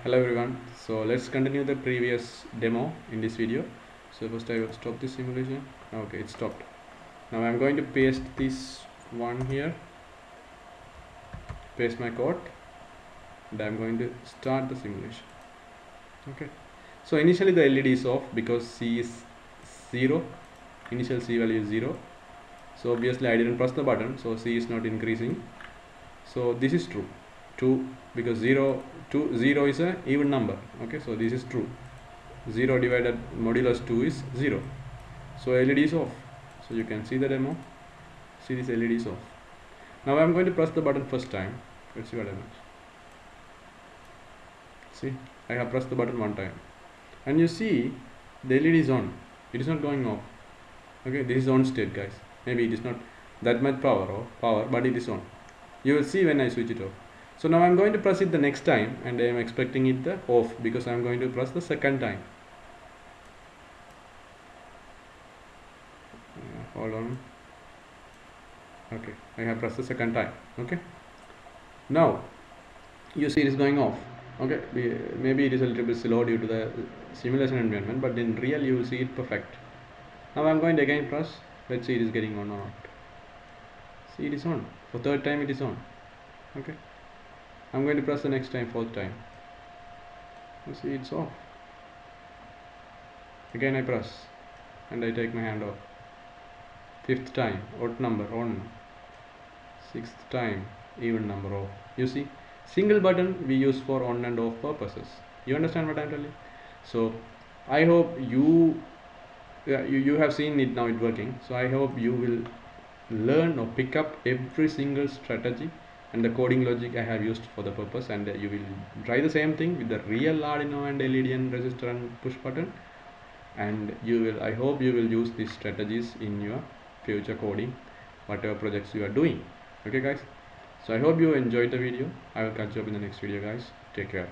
Hello everyone, so let's continue the previous demo in this video. So first I will stop this simulation. Okay, it stopped. Now I'm going to paste this one here, paste my code, and I'm going to start the simulation. Okay, so initially the LED is off because C is 0, initial C value is 0. So obviously I didn't press the button, so C is not increasing. So this is true. 2 because 0 is a even number. Okay, so this is true. 0 divided modulus 2 is 0. So LED is off. So you can see the demo. See, this LED is off. Now I am going to press the button first time. Let's see what happens. See, I have pressed the button one time, and you see the LED is on. It is not going off. Okay, this is on state, guys. Maybe it is not that much power, but it is on. You will see when I switch it off. So now I am going to press it the next time, and I am expecting it the off because I am going to press the second time. Hold on. Okay, I have pressed the second time. Okay, now you see it is going off. Okay, maybe it is a little bit slow due to the simulation environment, but in real you will see it perfect. Now I am going to again press. Let's see it is getting on or not. See, it is on. For third time it is on. Okay, I'm going to press the next time, fourth time. You see it's off. Again I press and I take my hand off. Fifth time, odd number on. Sixth time, even number off. You see, single button we use for on and off purposes. You understand what I'm telling? So I hope you have seen it now, it working. So I hope you will learn or pick up every single strategy and the coding logic I have used for the purpose, and you will try the same thing with the real Arduino and LED and resistor and push button, and I hope you will use these strategies in your future coding, whatever projects you are doing. Okay guys, so I hope you enjoyed the video. I will catch you up in the next video guys. Take care.